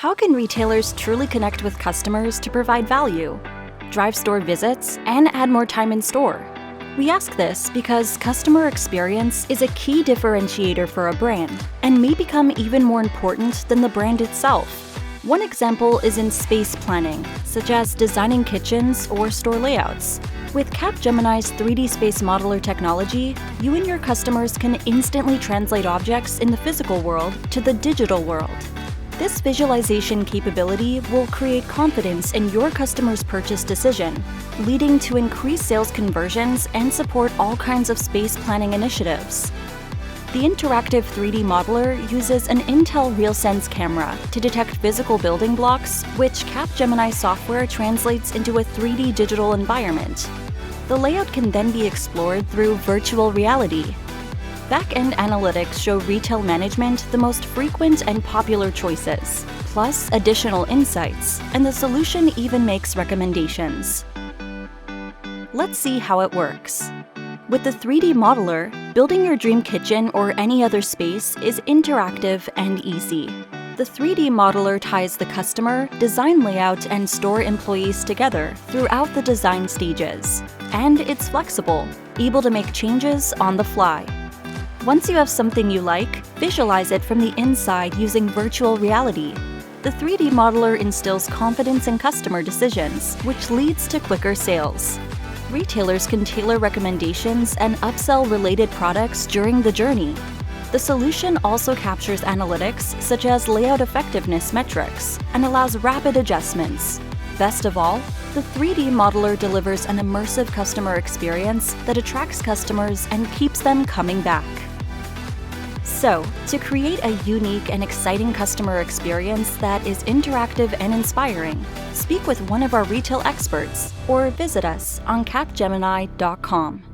How can retailers truly connect with customers to provide value, drive store visits, and add more time in store? We ask this because customer experience is a key differentiator for a brand and may become even more important than the brand itself. One example is in space planning, such as designing kitchens or store layouts. With Capgemini's 3D space modeler technology, you and your customers can instantly translate objects in the physical world to the digital world. This visualization capability will create confidence in your customer's purchase decision, leading to increased sales conversions and support all kinds of space planning initiatives. The interactive 3D modeler uses an Intel RealSense camera to detect physical building blocks, which Capgemini software translates into a 3D digital environment. The layout can then be explored through virtual reality. Back-end analytics show retail management the most frequent and popular choices, plus additional insights, and the solution even makes recommendations. Let's see how it works. With the 3D modeler, building your dream kitchen or any other space is interactive and easy. The 3D modeler ties the customer, design layout, and store employees together throughout the design stages. And it's flexible, able to make changes on the fly. Once you have something you like, visualize it from the inside using virtual reality. The 3D modeler instills confidence in customer decisions, which leads to quicker sales. Retailers can tailor recommendations and upsell related products during the journey. The solution also captures analytics such as layout effectiveness metrics and allows rapid adjustments. Best of all, the 3D modeler delivers an immersive customer experience that attracts customers and keeps them coming back. So, to create a unique and exciting customer experience that is interactive and inspiring, speak with one of our retail experts or visit us on capgemini.com.